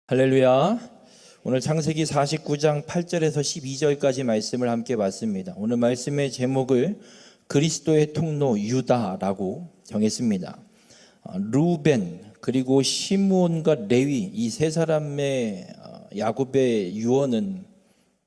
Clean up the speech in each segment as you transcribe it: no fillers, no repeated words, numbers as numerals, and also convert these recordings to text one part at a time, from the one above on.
할렐루야. 오늘 창세기 49장 8절에서 12절까지 말씀을 함께 봤습니다. 오늘 말씀의 제목을 그리스도의 통로 유다라고 정했습니다. 루벤 그리고 시므온과 레위 이 세 사람의 야곱의 유언은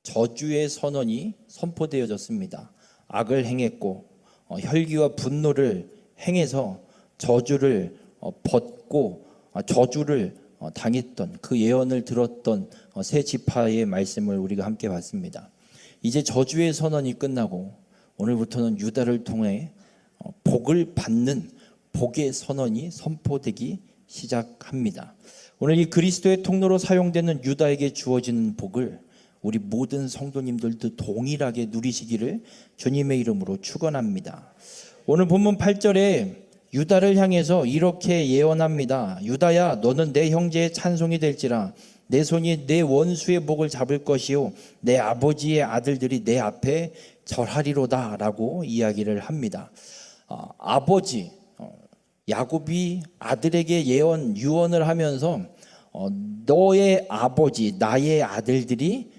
저주의 선언이 선포되어졌습니다. 악을 행했고 혈기와 분노를 행해서 저주를 벗고 저주를 당했던 그 예언을 들었던 세 지파의 말씀을 우리가 함께 봤습니다. 이제 저주의 선언이 끝나고 오늘부터는 유다를 통해 복을 받는 복의 선언이 선포되기 시작합니다. 오늘 이 그리스도의 통로로 사용되는 유다에게 주어지는 복을 우리 모든 성도님들도 동일하게 누리시기를 주님의 이름으로 축원합니다. 오늘 본문 8절에 유다를 향해서 이렇게 예언합니다. 유다야, 너는 내 형제의 찬송이 될지라. 내 손이 내 원수의 목을 잡을 것이요 내 아버지의 아들들이 내 앞에 절하리로다 라고 이야기를 합니다. 아버지 야곱이 아들에게 유언을 하면서 너의 아버지 나의 아들들이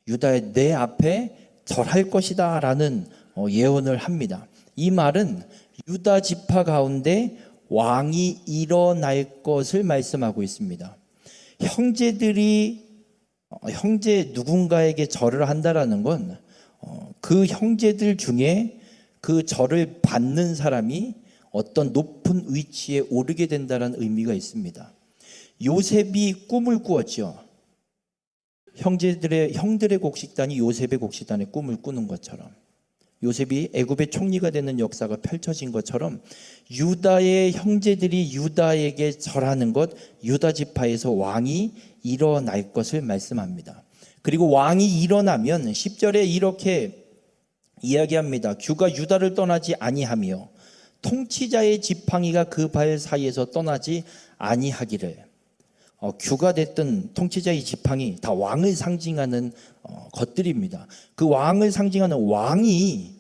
유다의 내 앞에 절할 것이다 라는 예언을 합니다. 이 말은 유다 지파 가운데 왕이 일어날 것을 말씀하고 있습니다. 형제 누군가에게 절을 한다라는 건 그 형제들 중에 그 절을 받는 사람이 어떤 높은 위치에 오르게 된다는 의미가 있습니다. 요셉이 꿈을 꾸었죠. 형들의 곡식단이 요셉의 곡식단의 꿈을 꾸는 것처럼 요셉이 애굽의 총리가 되는 역사가 펼쳐진 것처럼 유다의 형제들이 유다에게 절하는 것, 유다 지파에서 왕이 일어날 것을 말씀합니다. 그리고 왕이 일어나면 10절에 이렇게 이야기합니다. 규가 유다를 떠나지 아니하며 통치자의 지팡이가 그 발 사이에서 떠나지 아니하기를. 규가 됐든 통치자의 지팡이 다 왕을 상징하는 것들입니다. 그 왕을 상징하는 왕이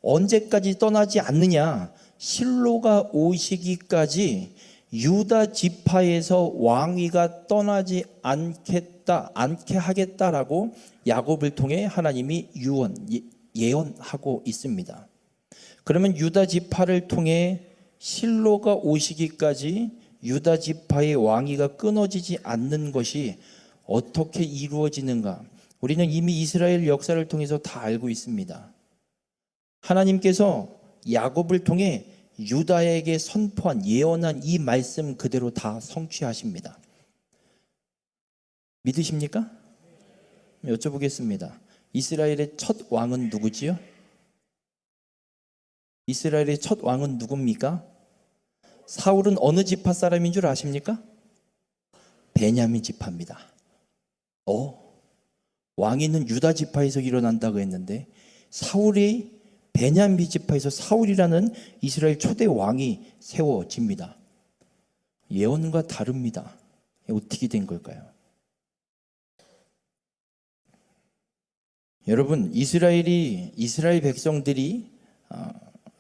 언제까지 떠나지 않느냐? 실로가 오시기까지 유다 지파에서 왕위가 떠나지 않게 하겠다라고 야곱을 통해 하나님이 예언하고 있습니다. 그러면 유다 지파를 통해 실로가 오시기까지 유다 지파의 왕위가 끊어지지 않는 것이 어떻게 이루어지는가? 우리는 이미 이스라엘 역사를 통해서 다 알고 있습니다. 하나님께서 야곱을 통해 유다에게 선포한 예언한 이 말씀 그대로 다 성취하십니다. 믿으십니까? 여쭤보겠습니다. 이스라엘의 첫 왕은 누구지요? 이스라엘의 첫 왕은 누굽니까? 사울은 어느 지파 사람인 줄 아십니까? 베냐민 지파입니다. 왕위는 유다 지파에서 일어난다고 했는데 사울이 베냐민 지파에서 사울이라는 이스라엘 초대 왕이 세워집니다. 예언과 다릅니다. 어떻게 된 걸까요? 여러분, 이스라엘 백성들이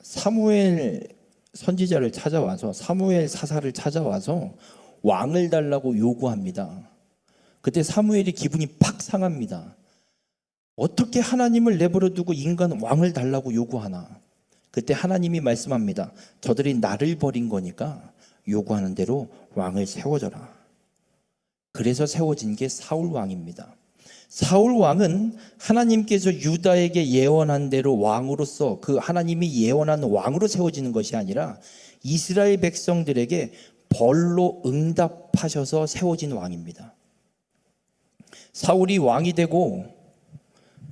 사무엘 선지자를 찾아와서 사무엘 사사를 찾아와서 왕을 달라고 요구합니다. 그때 사무엘이 기분이 팍 상합니다. 어떻게 하나님을 내버려 두고 인간은 왕을 달라고 요구하나? 그때 하나님이 말씀합니다. 저들이 나를 버린 거니까 요구하는 대로 왕을 세워줘라. 그래서 세워진 게 사울 왕입니다. 사울 왕은 하나님께서 유다에게 예언한 대로 왕으로서 그 하나님이 예언한 왕으로 세워지는 것이 아니라 이스라엘 백성들에게 벌로 응답하셔서 세워진 왕입니다. 사울이 왕이 되고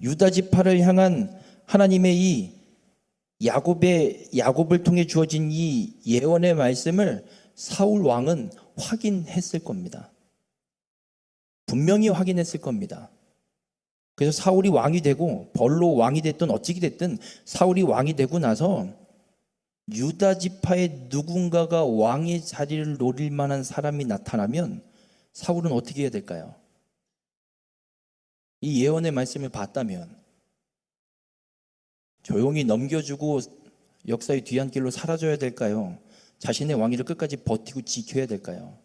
유다 지파를 향한 하나님의 이 야곱을 통해 주어진 이 예언의 말씀을 사울 왕은 확인했을 겁니다. 분명히 확인했을 겁니다. 그래서 사울이 왕이 되고 벌로 왕이 됐든 어찌게 됐든 사울이 왕이 되고 나서 유다 지파의 누군가가 왕의 자리를 노릴 만한 사람이 나타나면 사울은 어떻게 해야 될까요? 이 예언의 말씀을 봤다면 조용히 넘겨주고 역사의 뒤안길로 사라져야 될까요? 자신의 왕위를 끝까지 버티고 지켜야 될까요?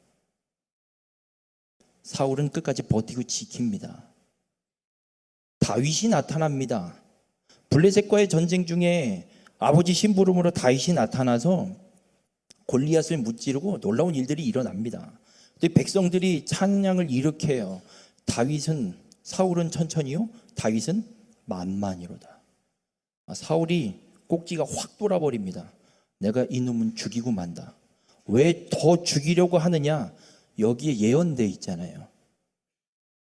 사울은 끝까지 버티고 지킵니다. 다윗이 나타납니다. 블레셋과의 전쟁 중에 아버지 심부름으로 다윗이 나타나서 골리앗을 무찌르고 놀라운 일들이 일어납니다. 근데 백성들이 찬양을 일으켜요. 사울은 천천히요, 다윗은 만만이로다. 사울이 꼭지가 확 돌아버립니다. 내가 이놈은 죽이고 만다. 왜 더 죽이려고 하느냐? 여기에 예언돼 있잖아요.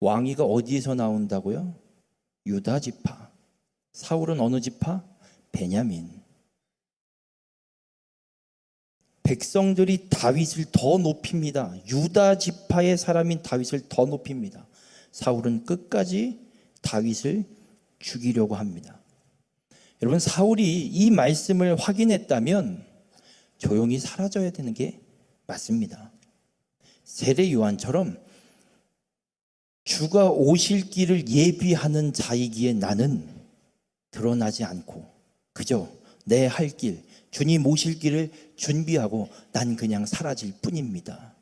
왕위가 어디에서 나온다고요? 유다 지파. 사울은 어느 지파? 베냐민. 백성들이 다윗을 더 높입니다. 유다 지파의 사람인 다윗을 더 높입니다. 사울은 끝까지 다윗을 죽이려고 합니다. 여러분, 사울이 이 말씀을 확인했다면 조용히 사라져야 되는 게 맞습니다. 세례 요한처럼 주가 오실 길을 예비하는 자이기에 나는 드러나지 않고 그저 내 할 길, 주님 오실 길을 준비하고 난 그냥 사라질 뿐입니다.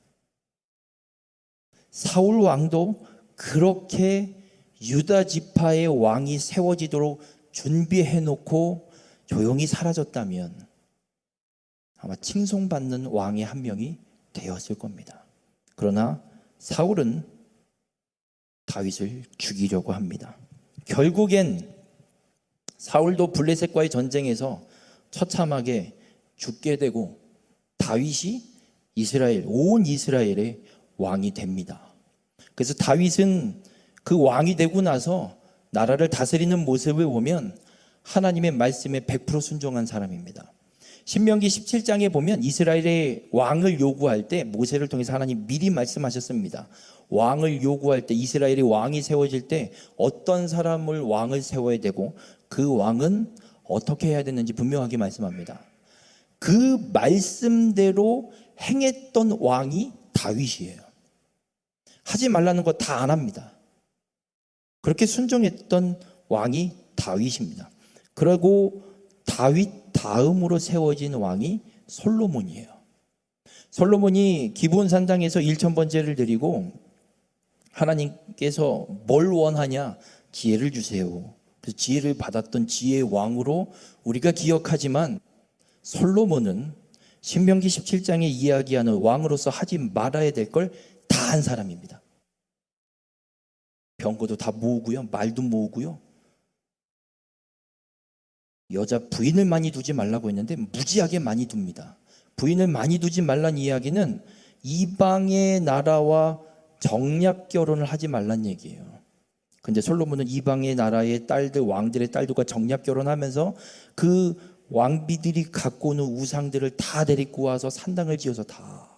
사울 왕도 그렇게 유다 지파의 왕이 세워지도록 준비해 놓고 조용히 사라졌다면 아마 칭송받는 왕의 한 명이 되었을 겁니다. 그러나 사울은 다윗을 죽이려고 합니다. 결국엔 사울도 블레셋과의 전쟁에서 처참하게 죽게 되고 다윗이 온 이스라엘의 왕이 됩니다. 그래서 다윗은 그 왕이 되고 나서 나라를 다스리는 모습을 보면 하나님의 말씀에 100% 순종한 사람입니다. 신명기 17장에 보면 이스라엘의 왕을 요구할 때 모세를 통해서 하나님 미리 말씀하셨습니다. 왕을 요구할 때, 이스라엘의 왕이 세워질 때 어떤 사람을 왕을 세워야 되고 그 왕은 어떻게 해야 되는지 분명하게 말씀합니다. 그 말씀대로 행했던 왕이 다윗이에요. 하지 말라는 거 다 안 합니다. 그렇게 순종했던 왕이 다윗입니다. 그리고 다윗 다음으로 세워진 왕이 솔로몬이에요. 솔로몬이 기브온 산당에서 1000번제를 드리고 하나님께서 뭘 원하냐? 지혜를 주세요. 그래서 지혜를 받았던 지혜의 왕으로 우리가 기억하지만 솔로몬은 신명기 17장에 이야기하는 왕으로서 하지 말아야 될 걸 다 한 사람입니다. 병거도 다 모으고요, 말도 모으고요, 여자 부인을 많이 두지 말라고 했는데 무지하게 많이 둡니다. 부인을 많이 두지 말란 이야기는 이방의 나라와 정략 결혼을 하지 말란 얘기예요. 근데 솔로몬은 이방의 나라의 딸들, 왕들의 딸들과 정략 결혼하면서 그 왕비들이 갖고 오는 우상들을 다 데리고 와서 산당을 지어서 다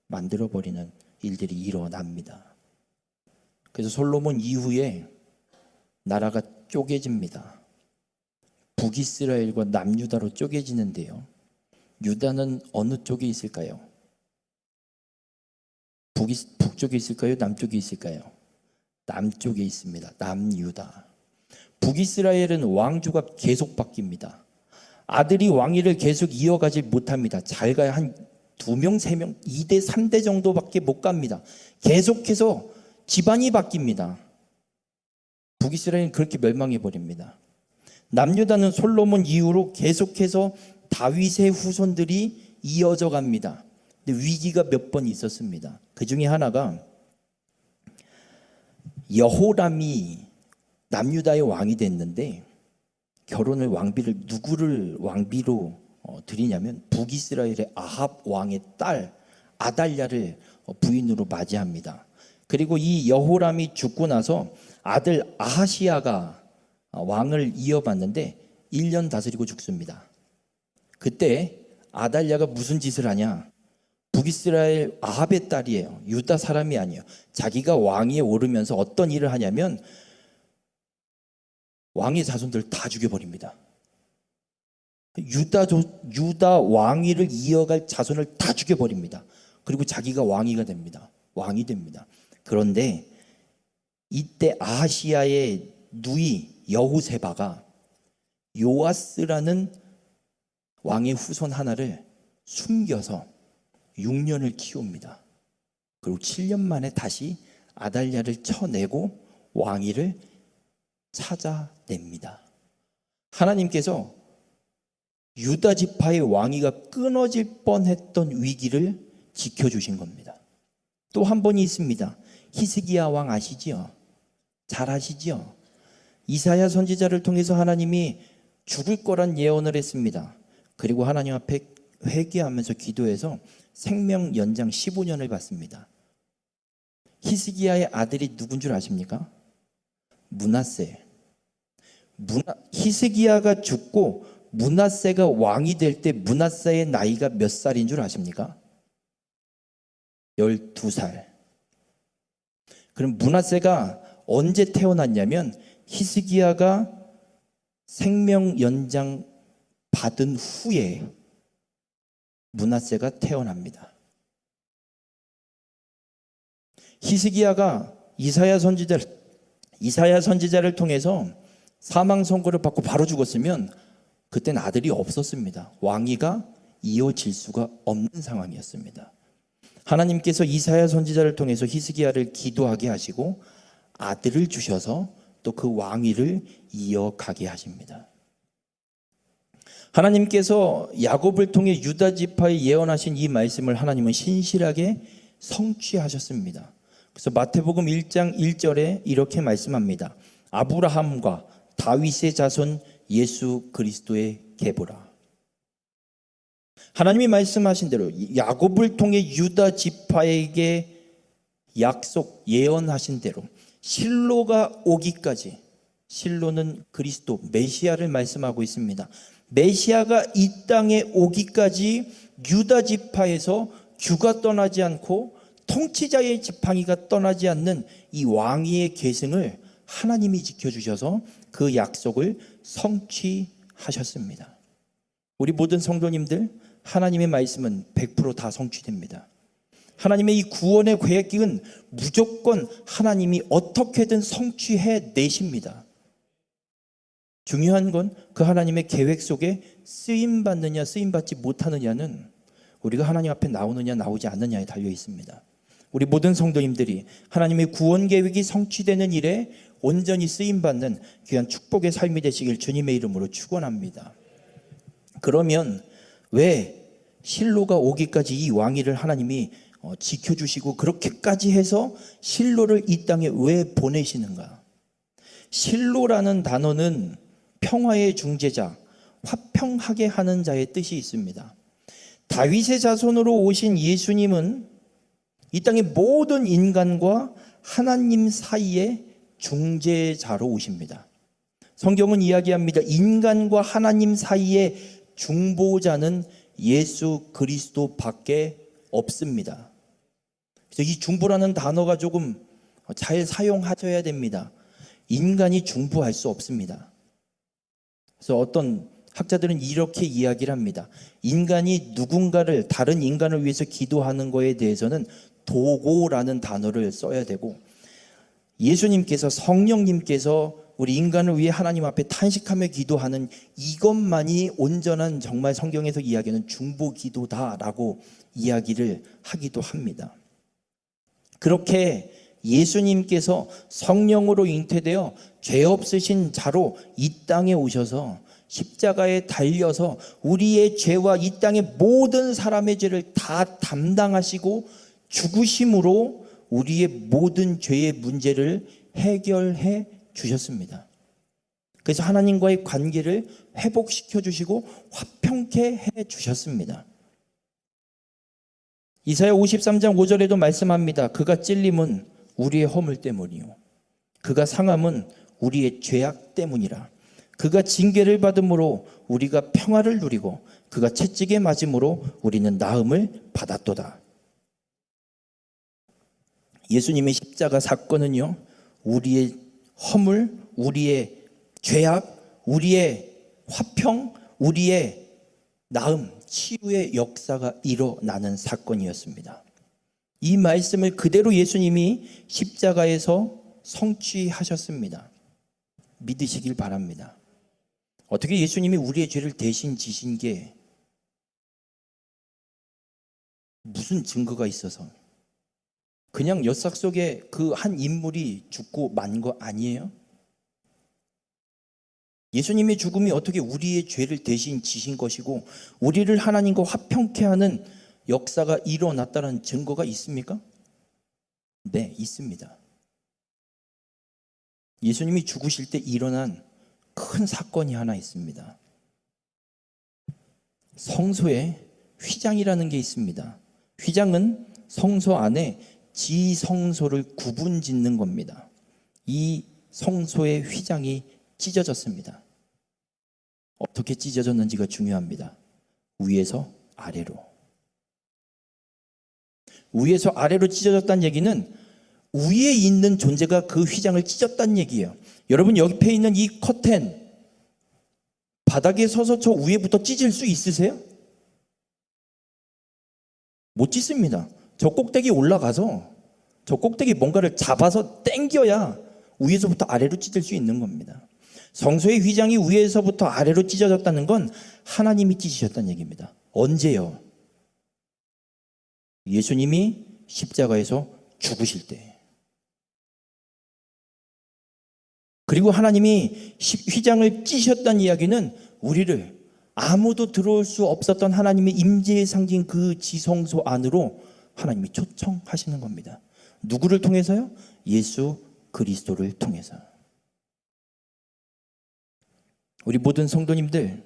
만들어버리는 일들이 일어납니다. 그래서 솔로몬 이후에 나라가 쪼개집니다. 북이스라엘과 남유다로 쪼개지는데요. 유다는 어느 쪽에 있을까요? 북쪽에 있을까요? 남쪽에 있을까요? 남쪽에 있습니다. 남유다. 북이스라엘은 왕조가 계속 바뀝니다. 아들이 왕위를 계속 이어가지 못합니다. 잘 가야 한 2명, 3명, 2대, 3대 정도밖에 못 갑니다. 계속해서 집안이 바뀝니다. 북이스라엘은 그렇게 멸망해버립니다. 남유다는 솔로몬 이후로 계속해서 다윗의 후손들이 이어져 갑니다. 근데 위기가 몇 번 있었습니다. 그 중에 하나가 여호람이 남유다의 왕이 됐는데 결혼을 누구를 왕비로 드리냐면 북이스라엘의 아합 왕의 딸 아달랴를 부인으로 맞이합니다. 그리고 이 여호람이 죽고 나서 아들 아하시야가 왕을 이어봤는데 1년 다스리고 죽습니다. 그때 아달랴가 무슨 짓을 하냐? 북이스라엘 아합의 딸이에요. 유다 사람이 아니에요. 자기가 왕위에 오르면서 어떤 일을 하냐면 왕의 자손들 다 죽여버립니다. 유다 왕위를 이어갈 자손을 다 죽여버립니다. 그리고 자기가 왕이 됩니다. 그런데 이때 아하시야의 누이 여호세바가 요아스라는 왕의 후손 하나를 숨겨서 6년을 키웁니다. 그리고 7년 만에 다시 아달랴를 쳐내고 왕위를 찾아냅니다. 하나님께서 유다 지파의 왕위가 끊어질 뻔했던 위기를 지켜주신 겁니다. 또 한 번이 있습니다. 히스기야 왕 아시지요? 잘 아시지요? 이사야 선지자를 통해서 하나님이 죽을 거란 예언을 했습니다. 그리고 하나님 앞에 회개하면서 기도해서 생명 연장 15년을 받습니다. 히스기야의 아들이 누군 줄 아십니까? 므낫세. 히스기야가 죽고 므낫세가 왕이 될 때 므낫세의 나이가 몇 살인 줄 아십니까? 12살. 그럼 므낫세가 언제 태어났냐면 히스기야가 생명 연장 받은 후에 므낫세가 태어납니다. 히스기야가 이사야 선지자를 통해서 사망 선고를 받고 바로 죽었으면 그때는 아들이 없었습니다. 왕위가 이어질 수가 없는 상황이었습니다. 하나님께서 이사야 선지자를 통해서 히스기야를 기도하게 하시고 아들을 주셔서 또 그 왕위를 이어가게 하십니다. 하나님께서 야곱을 통해 유다 지파에 예언하신 이 말씀을 하나님은 신실하게 성취하셨습니다. 그래서 마태복음 1장 1절에 이렇게 말씀합니다. 아브라함과 다윗의 자손 예수 그리스도의 계보라. 하나님이 말씀하신 대로 야곱을 통해 유다 지파에게 약속 예언하신 대로 실로가 오기까지, 실로는 그리스도 메시아를 말씀하고 있습니다. 메시아가 이 땅에 오기까지 유다 지파에서 주가 떠나지 않고 통치자의 지팡이가 떠나지 않는 이 왕위의 계승을 하나님이 지켜주셔서 그 약속을 성취하셨습니다. 우리 모든 성도님들, 하나님의 말씀은 100% 다 성취됩니다. 하나님의 이 구원의 계획은 무조건 하나님이 어떻게든 성취해 내십니다. 중요한 건 그 하나님의 계획 속에 쓰임받느냐 쓰임받지 못하느냐는 우리가 하나님 앞에 나오느냐 나오지 않느냐에 달려 있습니다. 우리 모든 성도님들이 하나님의 구원 계획이 성취되는 일에 온전히 쓰임받는 귀한 축복의 삶이 되시길 주님의 이름으로 축원합니다. 그러면 왜 실로가 오기까지 이 왕위를 하나님이 지켜주시고 그렇게까지 해서 실로를 이 땅에 왜 보내시는가? 실로라는 단어는 평화의 중재자, 화평하게 하는 자의 뜻이 있습니다. 다윗의 자손으로 오신 예수님은 이 땅의 모든 인간과 하나님 사이에 중재자로 오십니다. 성경은 이야기합니다. 인간과 하나님 사이에 중보자는 예수 그리스도밖에 없습니다. 그래서 이 중보라는 단어가 조금 잘 사용하셔야 됩니다. 인간이 중보할 수 없습니다. 그래서 어떤 학자들은 이렇게 이야기를 합니다. 인간이 누군가를, 다른 인간을 위해서 기도하는 거에 대해서는 도고라는 단어를 써야 되고, 예수님께서, 성령님께서 우리 인간을 위해 하나님 앞에 탄식하며 기도하는 이것만이 온전한, 정말 성경에서 이야기하는 중보 기도다라고 이야기를 하기도 합니다. 그렇게 예수님께서 성령으로 잉태되어 죄 없으신 자로 이 땅에 오셔서 십자가에 달려서 우리의 죄와 이 땅의 모든 사람의 죄를 다 담당하시고 죽으심으로 우리의 모든 죄의 문제를 해결해 주셨습니다. 그래서 하나님과의 관계를 회복시켜 주시고 화평케 해 주셨습니다. 이사야 53장 5절에도 말씀합니다. 그가 찔림은 우리의 허물 때문이요 그가 상함은 우리의 죄악 때문이라. 그가 징계를 받음으로 우리가 평화를 누리고 그가 채찍에 맞음으로 우리는 나음을 받았도다. 예수님의 십자가 사건은요, 우리의 허물, 우리의 죄악, 우리의 화평, 우리의 나음, 치유의 역사가 일어나는 사건이었습니다. 이 말씀을 그대로 예수님이 십자가에서 성취하셨습니다. 믿으시길 바랍니다. 어떻게 예수님이 우리의 죄를 대신 지신 게 무슨 증거가 있어서 그냥 엿삭 속에 그 한 인물이 죽고 만 거 아니에요? 예수님의 죽음이 어떻게 우리의 죄를 대신 지신 것이고 우리를 하나님과 화평케 하는 역사가 일어났다는 증거가 있습니까? 네, 있습니다. 예수님이 죽으실 때 일어난 큰 사건이 하나 있습니다. 성소에 휘장이라는 게 있습니다. 휘장은 성소 안에 지성소를 구분 짓는 겁니다. 이 성소의 휘장이 찢어졌습니다. 어떻게 찢어졌는지가 중요합니다. 위에서 아래로. 위에서 아래로 찢어졌다는 얘기는 위에 있는 존재가 그 휘장을 찢었다는 얘기예요. 여러분 옆에 있는 이 커튼 바닥에 서서 저 위에부터 찢을 수 있으세요? 못 찢습니다. 저 꼭대기 올라가서 저 꼭대기 뭔가를 잡아서 당겨야 위에서부터 아래로 찢을 수 있는 겁니다. 성소의 휘장이 위에서부터 아래로 찢어졌다는 건 하나님이 찢으셨다는 얘기입니다. 언제요? 예수님이 십자가에서 죽으실 때. 그리고 하나님이 휘장을 찢으셨다는 이야기는 우리를 아무도 들어올 수 없었던 하나님의 임재의 상징 그 지성소 안으로 하나님이 초청하시는 겁니다. 누구를 통해서요? 예수 그리스도를 통해서. 우리 모든 성도님들,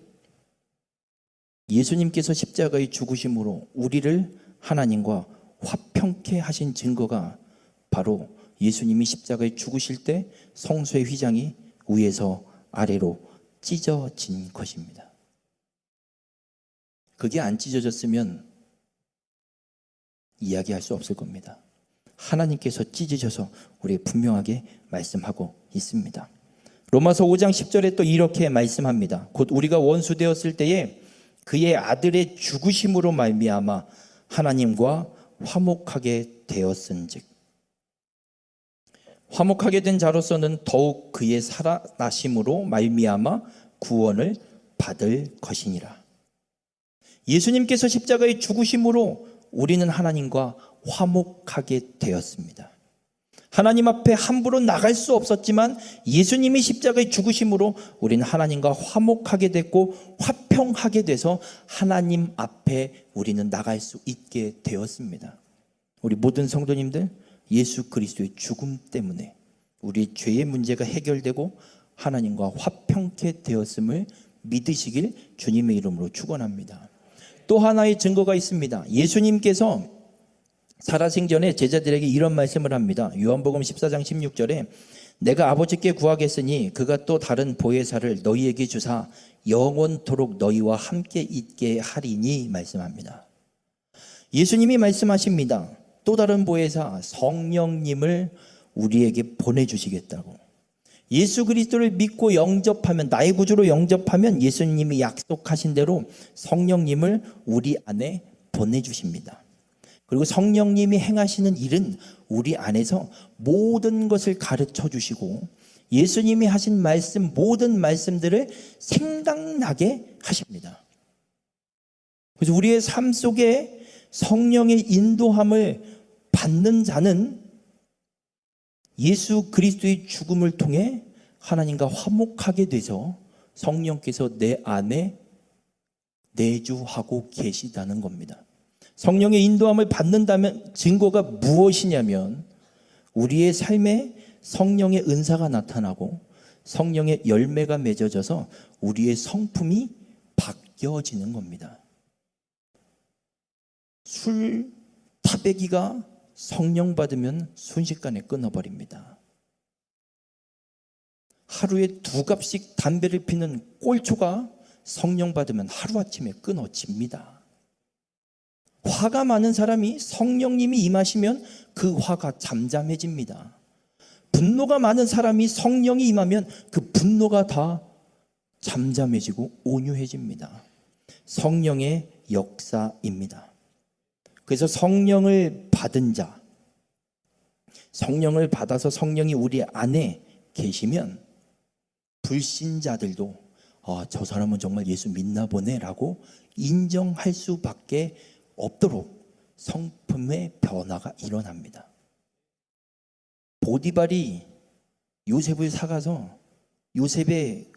예수님께서 십자가의 죽으심으로 우리를 하나님과 화평케 하신 증거가 바로 예수님이 십자가에 죽으실 때 성소의 휘장이 위에서 아래로 찢어진 것입니다. 그게 안 찢어졌으면 이야기할 수 없을 겁니다. 하나님께서 찢으셔서 우리에게 분명하게 말씀하고 있습니다. 로마서 5장 10절에 또 이렇게 말씀합니다. 곧 우리가 원수 되었을 때에 그의 아들의 죽으심으로 말미암아 하나님과 화목하게 되었은즉 화목하게 된 자로서는 더욱 그의 살아나심으로 말미암아 구원을 받을 것이니라. 예수님께서 십자가의 죽으심으로 우리는 하나님과 화목하게 되었습니다. 하나님 앞에 함부로 나갈 수 없었지만 예수님이 십자가의 죽으심으로 우리는 하나님과 화목하게 됐고 화평하게 돼서 하나님 앞에 우리는 나갈 수 있게 되었습니다. 우리 모든 성도님들, 예수 그리스도의 죽음 때문에 우리 죄의 문제가 해결되고 하나님과 화평케 되었음을 믿으시길 주님의 이름으로 축원합니다. 또 하나의 증거가 있습니다. 예수님께서 살아생전에 제자들에게 이런 말씀을 합니다. 요한복음 14장 16절에 내가 아버지께 구하겠으니 그가 또 다른 보혜사를 너희에게 주사 영원토록 너희와 함께 있게 하리니 말씀합니다. 예수님이 말씀하십니다. 또 다른 보혜사 성령님을 우리에게 보내주시겠다고. 예수 그리스도를 믿고 영접하면, 나의 구주로 영접하면 예수님이 약속하신 대로 성령님을 우리 안에 보내주십니다. 그리고 성령님이 행하시는 일은 우리 안에서 모든 것을 가르쳐 주시고 예수님이 하신 말씀, 모든 말씀들을 생각나게 하십니다. 그래서 우리의 삶 속에 성령의 인도함을 받는 자는 예수 그리스도의 죽음을 통해 하나님과 화목하게 돼서 성령께서 내 안에 내주하고 계시다는 겁니다. 성령의 인도함을 받는다면 증거가 무엇이냐면 우리의 삶에 성령의 은사가 나타나고 성령의 열매가 맺어져서 우리의 성품이 바뀌어지는 겁니다. 술 타배기가 성령 받으면 순식간에 끊어버립니다. 하루에 2갑씩 담배를 피는 꼴초가 성령 받으면 하루아침에 끊어집니다. 화가 많은 사람이 성령님이 임하시면 그 화가 잠잠해집니다. 분노가 많은 사람이 성령이 임하면 그 분노가 다 잠잠해지고 온유해집니다. 성령의 역사입니다. 그래서 성령을 받은 자, 성령을 받아서 성령이 우리 안에 계시면 불신자들도 저 사람은 정말 예수 믿나 보네 라고 인정할 수밖에 없도록 성품의 변화가 일어납니다. 보디발이 요셉을 사가서 요셉의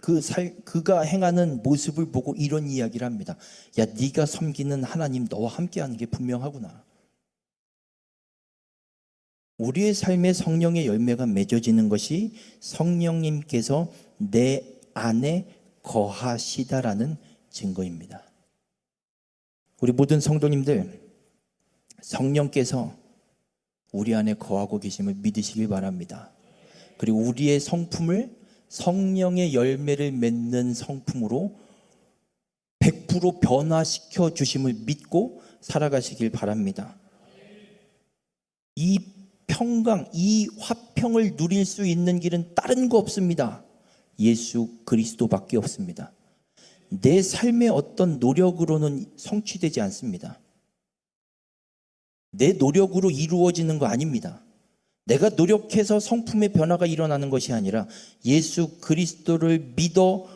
그가 행하는 모습을 보고 이런 이야기를 합니다. 야, 네가 섬기는 하나님 너와 함께하는 게 분명하구나. 우리의 삶에 성령의 열매가 맺어지는 것이 성령님께서 내 안에 거하시다라는 증거입니다. 우리 모든 성도님들, 성령께서 우리 안에 거하고 계심을 믿으시길 바랍니다. 그리고 우리의 성품을 성령의 열매를 맺는 성품으로 100% 변화시켜 주심을 믿고 살아가시길 바랍니다. 이 평강, 이 화평을 누릴 수 있는 길은 다른 거 없습니다. 예수 그리스도밖에 없습니다. 내 삶의 어떤 노력으로는 성취되지 않습니다. 내 노력으로 이루어지는 거 아닙니다. 내가 노력해서 성품의 변화가 일어나는 것이 아니라 예수 그리스도를 믿어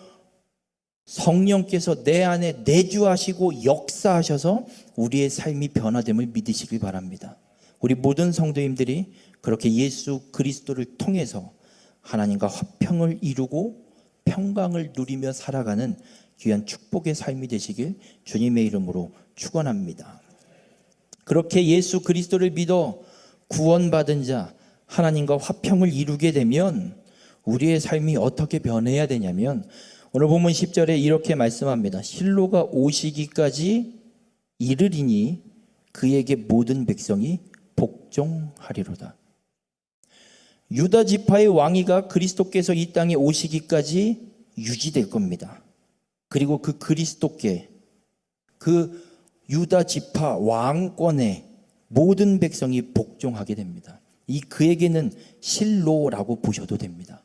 성령께서 내 안에 내주하시고 역사하셔서 우리의 삶이 변화됨을 믿으시길 바랍니다. 우리 모든 성도님들이 그렇게 예수 그리스도를 통해서 하나님과 화평을 이루고 평강을 누리며 살아가는 귀한 축복의 삶이 되시길 주님의 이름으로 축원합니다. 그렇게 예수 그리스도를 믿어 구원받은 자, 하나님과 화평을 이루게 되면 우리의 삶이 어떻게 변해야 되냐면 오늘 본문 10절에 이렇게 말씀합니다. 실로가 오시기까지 이르리니 그에게 모든 백성이 복종하리로다. 유다 지파의 왕위가 그리스도께서 이 땅에 오시기까지 유지될 겁니다. 그리고 그 그리스도께, 그 유다 지파 왕권에 모든 백성이 복종하게 됩니다. 이 그에게는 실로라고 보셔도 됩니다.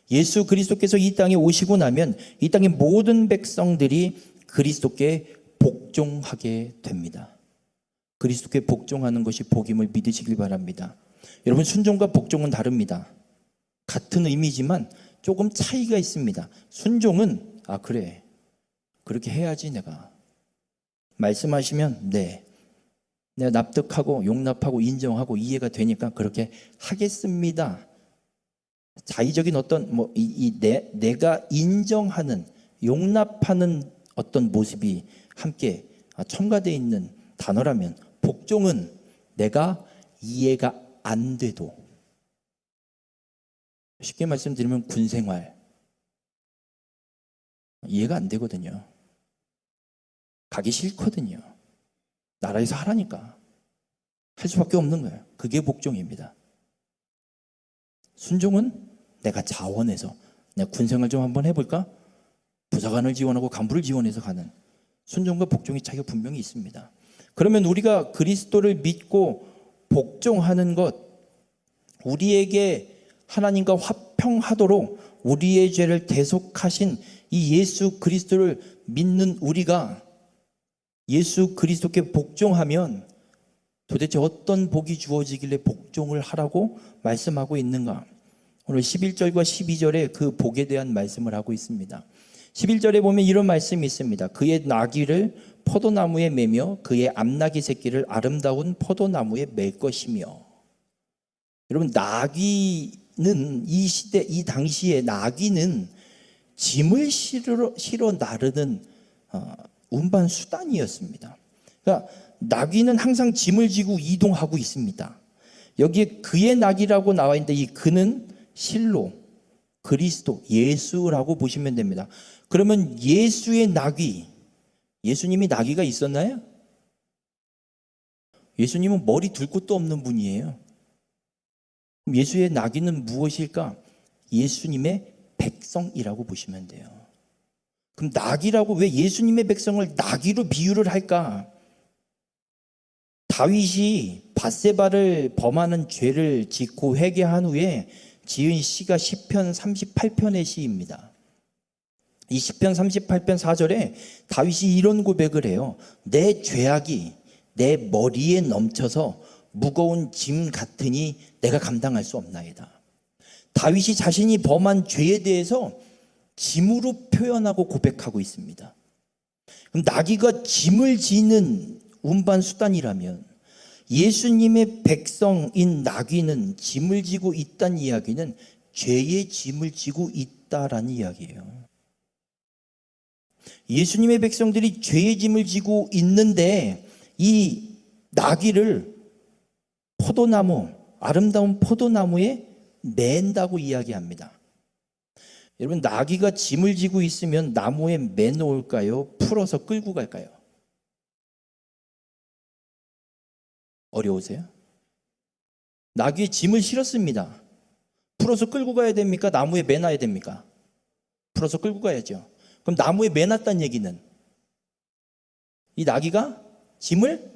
예수 그리스도께서 이 땅에 오시고 나면 이 땅의 모든 백성들이 그리스도께 복종하게 됩니다. 그리스도께 복종하는 것이 복임을 믿으시길 바랍니다. 여러분, 순종과 복종은 다릅니다. 같은 의미지만 조금 차이가 있습니다. 순종은 그래, 그렇게 해야지 내가 말씀하시면 네, 내가 납득하고 용납하고 인정하고 이해가 되니까 그렇게 하겠습니다. 자의적인 어떤 내가 인정하는 용납하는 어떤 모습이 함께 첨가되어 있는 단어라면, 복종은 내가 이해가 안 돼도, 쉽게 말씀드리면 군생활 이해가 안 되거든요. 가기 싫거든요. 나라에서 하라니까 할 수밖에 없는 거예요. 그게 복종입니다. 순종은 내가 자원해서 내가 군생활 좀 한번 해볼까? 부사관을 지원하고 간부를 지원해서 가는, 순종과 복종의 차이가 분명히 있습니다. 그러면 우리가 그리스도를 믿고 복종하는 것, 우리에게 하나님과 화평하도록 우리의 죄를 대속하신 이 예수 그리스도를 믿는 우리가 예수 그리스도께 복종하면 도대체 어떤 복이 주어지길래 복종을 하라고 말씀하고 있는가? 오늘 11절과 12절에 그 복에 대한 말씀을 하고 있습니다. 11절에 보면 이런 말씀이 있습니다. 그의 나귀를 포도나무에 매며 그의 암나귀 새끼를 아름다운 포도나무에 맬 것이며. 여러분, 나귀는 이 시대, 이 당시에 나귀는 짐을 실어 나르는 운반 수단이었습니다. 그러니까 나귀는 항상 짐을 지고 이동하고 있습니다. 여기에 그의 나귀라고 나와 있는데 이 그는 실로, 그리스도, 예수라고 보시면 됩니다. 그러면 예수의 나귀, 예수님이 나귀가 있었나요? 예수님은 머리 둘 곳도 없는 분이에요. 그럼 예수의 나귀는 무엇일까? 예수님의 백성이라고 보시면 돼요. 그럼 나귀라고 왜 예수님의 백성을 나귀로 비유를 할까? 다윗이 밧세바를 범하는 죄를 짓고 회개한 후에 지은 시가 시편 38편의 시입니다. 이 시편 38편 4절에 다윗이 이런 고백을 해요. 내 죄악이 내 머리에 넘쳐서 무거운 짐 같으니 내가 감당할 수 없나이다. 다윗이 자신이 범한 죄에 대해서 짐으로 표현하고 고백하고 있습니다. 그럼 나귀가 짐을 지는 운반 수단이라면 예수님의 백성인 나귀는 짐을 지고 있다는 이야기는 죄의 짐을 지고 있다라는 이야기예요. 예수님의 백성들이 죄의 짐을 지고 있는데 이 나귀를 포도나무, 아름다운 포도나무에 맨다고 이야기합니다. 여러분, 나귀가 짐을 지고 있으면 나무에 매놓을까요? 풀어서 끌고 갈까요? 어려우세요? 나귀에 짐을 실었습니다. 풀어서 끌고 가야 됩니까? 나무에 매놔야 됩니까? 풀어서 끌고 가야죠. 그럼 나무에 매놨다는 얘기는 이 나귀가 짐을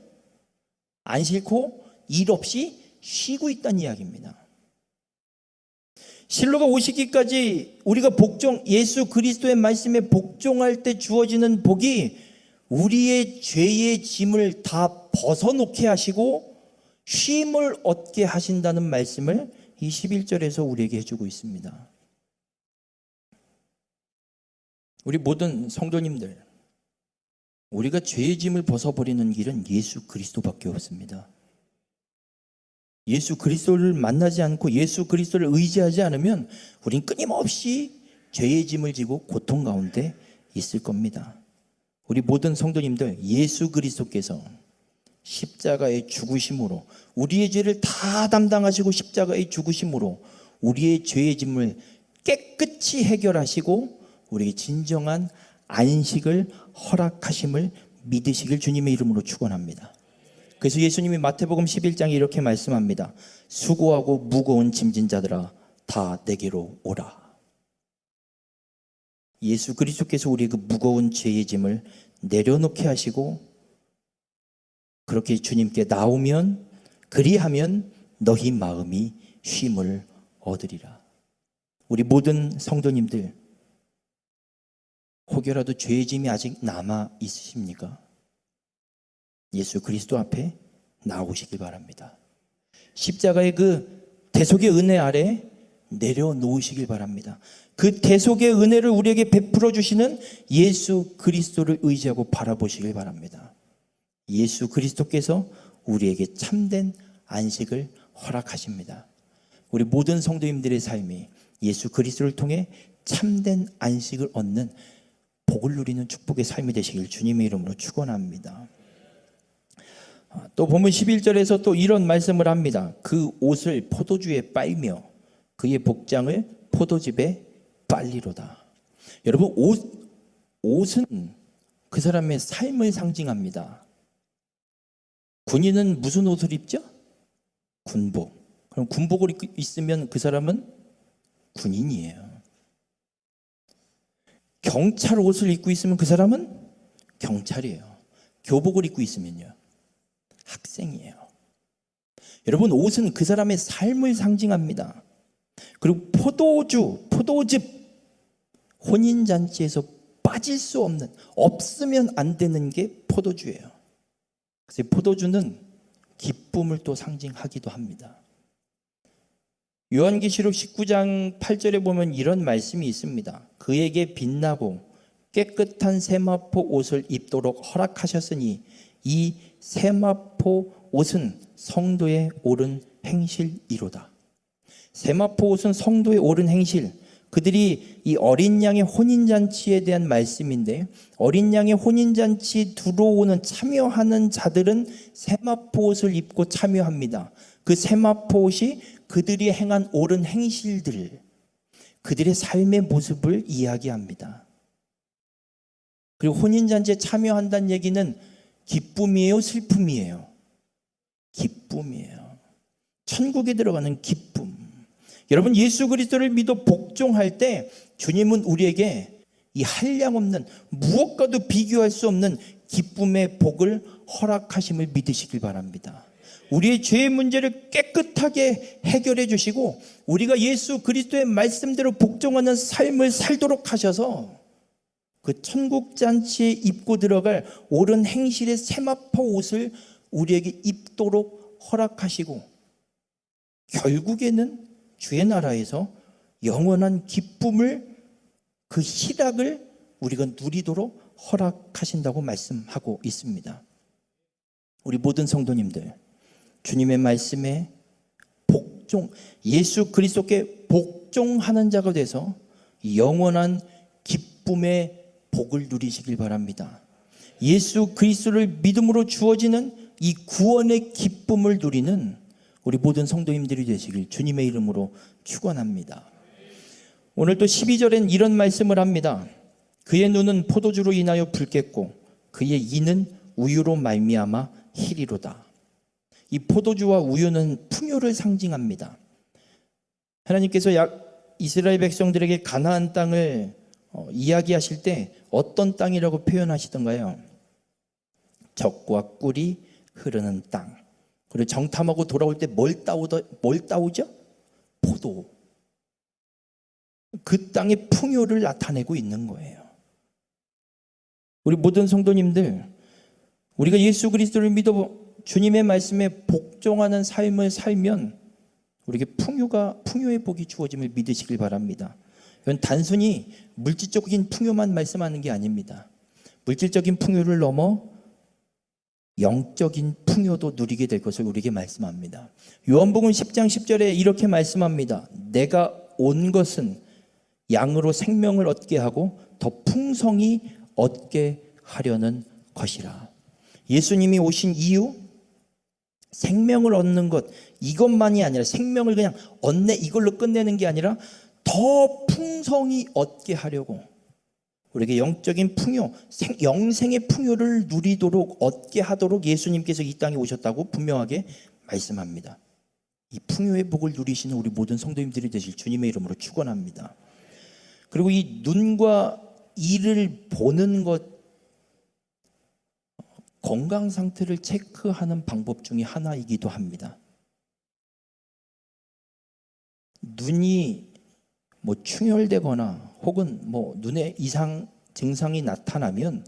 안 싣고 일 없이 쉬고 있다는 이야기입니다. 실로가 오시기까지 우리가 예수 그리스도의 말씀에 복종할 때 주어지는 복이 우리의 죄의 짐을 다 벗어놓게 하시고 쉼을 얻게 하신다는 말씀을 이 11절에서 우리에게 해주고 있습니다. 우리 모든 성도님들, 우리가 죄의 짐을 벗어버리는 길은 예수 그리스도밖에 없습니다. 예수 그리스도를 만나지 않고 예수 그리스도를 의지하지 않으면 우린 끊임없이 죄의 짐을 지고 고통 가운데 있을 겁니다. 우리 모든 성도님들, 예수 그리스도께서 십자가의 죽으심으로 우리의 죄를 다 담당하시고 십자가의 죽으심으로 우리의 죄의 짐을 깨끗이 해결하시고 우리에게 진정한 안식을 허락하심을 믿으시길 주님의 이름으로 축원합니다. 그래서 예수님이 마태복음 11장에 이렇게 말씀합니다. 수고하고 무거운 짐진 자들아 다 내게로 오라. 예수 그리스도께서 우리의 그 무거운 죄의 짐을 내려놓게 하시고 그렇게 주님께 나오면 그리하면 너희 마음이 쉼을 얻으리라. 우리 모든 성도님들, 혹여라도 죄의 짐이 아직 남아 있으십니까? 예수 그리스도 앞에 나오시길 바랍니다. 십자가의 그 대속의 은혜 아래 내려놓으시길 바랍니다. 그 대속의 은혜를 우리에게 베풀어 주시는 예수 그리스도를 의지하고 바라보시길 바랍니다. 예수 그리스도께서 우리에게 참된 안식을 허락하십니다. 우리 모든 성도님들의 삶이 예수 그리스도를 통해 참된 안식을 얻는 복을 누리는 축복의 삶이 되시길 주님의 이름으로 축원합니다. 또 보면 11절에서 또 이런 말씀을 합니다. 그 옷을 포도주에 빨며 그의 복장을 포도즙에 빨리로다. 여러분, 옷은 그 사람의 삶을 상징합니다. 군인은 무슨 옷을 입죠? 군복. 그럼 군복을 입고 있으면 그 사람은 군인이에요. 경찰 옷을 입고 있으면 그 사람은 경찰이에요. 교복을 입고 있으면요, 학생이에요. 여러분, 옷은 그 사람의 삶을 상징합니다. 그리고 포도즙, 혼인잔치에서 빠질 수 없는, 없으면 안 되는 게 포도주예요. 그래서 포도주는 기쁨을 또 상징하기도 합니다. 요한계시록 19장 8절에 보면 이런 말씀이 있습니다. 그에게 빛나고 깨끗한 세마포 옷을 입도록 허락하셨으니 이 세마포 옷은 성도의 옳은 행실이로다. 세마포 옷은 성도의 옳은 행실, 그들이 이 어린 양의 혼인잔치에 대한 말씀인데, 어린 양의 혼인잔치 들어오는 참여하는 자들은 세마포 옷을 입고 참여합니다. 그 세마포 옷이 그들이 행한 옳은 행실들, 그들의 삶의 모습을 이야기합니다. 그리고 혼인잔치에 참여한다는 얘기는 기쁨이에요, 슬픔이에요? 기쁨이에요. 천국에 들어가는 기쁨. 여러분, 예수 그리스도를 믿어 복종할 때 주님은 우리에게 이 한량없는, 무엇과도 비교할 수 없는 기쁨의 복을 허락하심을 믿으시길 바랍니다. 우리의 죄의 문제를 깨끗하게 해결해 주시고 우리가 예수 그리스도의 말씀대로 복종하는 삶을 살도록 하셔서 그 천국 잔치에 입고 들어갈 옳은 행실의 세마포 옷을 우리에게 입도록 허락하시고 결국에는 주의 나라에서 영원한 기쁨을, 그 희락을 우리가 누리도록 허락하신다고 말씀하고 있습니다. 우리 모든 성도님들, 주님의 말씀에 복종, 예수 그리스도께 복종하는 자가 돼서 영원한 기쁨의 복을 누리시길 바랍니다. 예수 그리스도를 믿음으로 주어지는 이 구원의 기쁨을 누리는 우리 모든 성도님들이 되시길 주님의 이름으로 축원합니다. 오늘 또 12절엔 이런 말씀을 합니다. 그의 눈은 포도주로 인하여 붉겠고 그의 이는 우유로 말미암아 희리로다. 이 포도주와 우유는 풍요를 상징합니다. 하나님께서 이스라엘 백성들에게 가나안 땅을 이야기하실 때 어떤 땅이라고 표현하시던가요? 젖과 꿀이 흐르는 땅. 그리고 정탐하고 돌아올 때 뭘 따오죠? 포도. 그 땅의 풍요를 나타내고 있는 거예요. 우리 모든 성도님들, 우리가 예수 그리스도를 믿어 주님의 말씀에 복종하는 삶을 살면 우리에게 풍요의 복이 주어짐을 믿으시길 바랍니다. 이건 단순히 물질적인 풍요만 말씀하는 게 아닙니다. 물질적인 풍요를 넘어 영적인 풍요도 누리게 될 것을 우리에게 말씀합니다. 요한복음 10장 10절에 이렇게 말씀합니다. 내가 온 것은 양으로 생명을 얻게 하고 더 풍성히 얻게 하려는 것이라. 예수님이 오신 이유, 생명을 얻는 것, 이것만이 아니라 생명을 그냥 얻네 이걸로 끝내는 게 아니라 더 풍성히 얻게 하려고, 우리에게 영적인 풍요, 영생의 풍요를 누리도록 얻게 하도록 예수님께서 이 땅에 오셨다고 분명하게 말씀합니다. 이 풍요의 복을 누리시는 우리 모든 성도님들이 되실 주님의 이름으로 축원합니다. 그리고 이 눈과 이를 보는 것, 건강 상태를 체크하는 방법 중에 하나이기도 합니다. 눈이 충혈되거나 혹은 눈에 이상 증상이 나타나면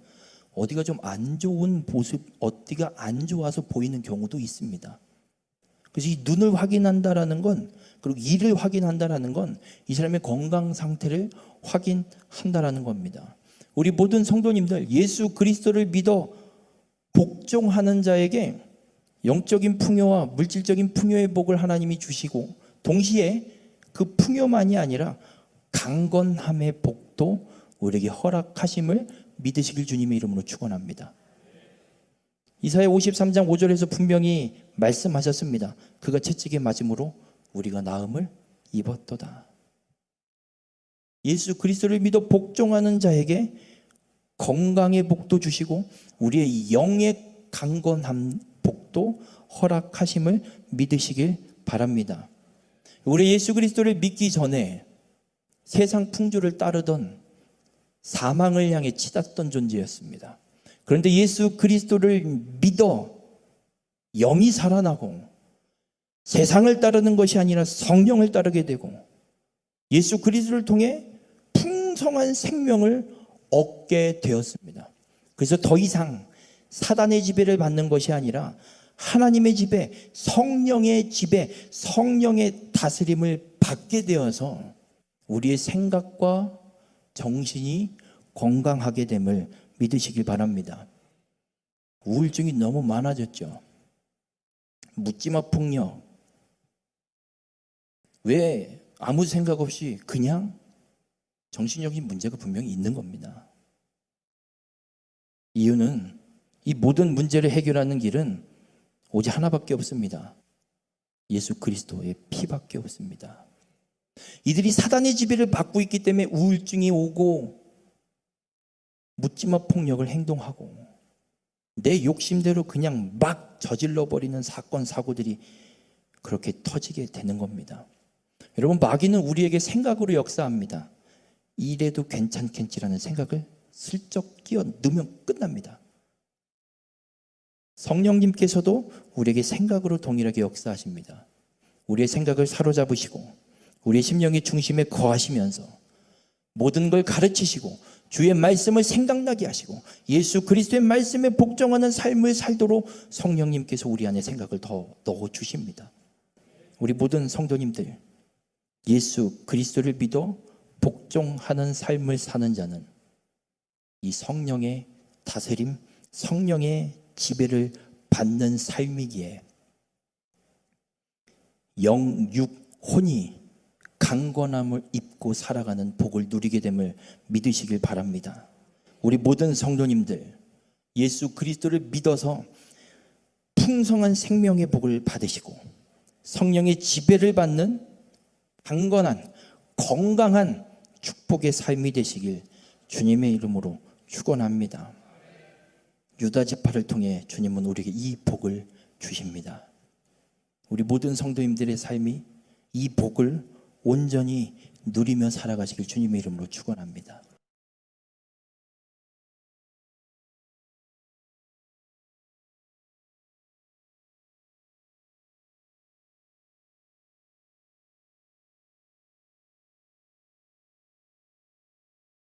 어디가 좀 안 좋은 모습, 어디가 안 좋아서 보이는 경우도 있습니다. 그래서 이 눈을 확인한다라는 건, 그리고 이를 확인한다라는 건 이 사람의 건강 상태를 확인한다라는 겁니다. 우리 모든 성도님들, 예수 그리스도를 믿어 복종하는 자에게 영적인 풍요와 물질적인 풍요의 복을 하나님이 주시고, 동시에 그 풍요만이 아니라 강건함의 복도 우리에게 허락하심을 믿으시길 주님의 이름으로 축원합니다. 이사야 53장 5절에서 분명히 말씀하셨습니다. 그가 채찍에 맞음으로 우리가 나음을 입었도다. 예수 그리스도를 믿어 복종하는 자에게 건강의 복도 주시고 우리의 영의 강건한 복도 허락하심을 믿으시길 바랍니다. 우리 예수 그리스도를 믿기 전에 세상 풍조를 따르던 사망을 향해 치닫던 존재였습니다. 그런데 예수 그리스도를 믿어 영이 살아나고 세상을 따르는 것이 아니라 성령을 따르게 되고 예수 그리스도를 통해 풍성한 생명을 얻게 되었습니다. 그래서 더 이상 사단의 지배를 받는 것이 아니라 하나님의 지배, 성령의 지배, 성령의 다스림을 받게 되어서 우리의 생각과 정신이 건강하게 됨을 믿으시길 바랍니다. 우울증이 너무 많아졌죠. 묻지마 폭력. 왜 아무 생각 없이 그냥 정신적인 문제가 분명히 있는 겁니다. 이유는 이 모든 문제를 해결하는 길은 오직 하나밖에 없습니다. 예수 그리스도의 피밖에 없습니다. 이들이 사단의 지배를 받고 있기 때문에 우울증이 오고 묻지마 폭력을 행동하고 내 욕심대로 그냥 막 저질러버리는 사건 사고들이 그렇게 터지게 되는 겁니다. 여러분, 마귀는 우리에게 생각으로 역사합니다. 이래도 괜찮겠지라는 생각을 슬쩍 끼워 넣으면 끝납니다. 성령님께서도 우리에게 생각으로 동일하게 역사하십니다. 우리의 생각을 사로잡으시고 우리의 심령의 중심에 거하시면서 모든 걸 가르치시고 주의 말씀을 생각나게 하시고 예수 그리스도의 말씀에 복종하는 삶을 살도록 성령님께서 우리 안에 생각을 더 넣어주십니다. 우리 모든 성도님들, 예수 그리스도를 믿어 복종하는 삶을 사는 자는 이 성령의 다스림, 성령의 지배를 받는 삶이기에 영, 육, 혼이 강건함을 입고 살아가는 복을 누리게 됨을 믿으시길 바랍니다. 우리 모든 성도님들, 예수 그리스도를 믿어서 풍성한 생명의 복을 받으시고 성령의 지배를 받는 강건한 건강한 축복의 삶이 되시길 주님의 이름으로 축원합니다. 유다 지파를 통해 주님은 우리에게 이 복을 주십니다. 우리 모든 성도님들의 삶이 이 복을 온전히 누리며 살아가시길 주님의 이름으로 축원합니다.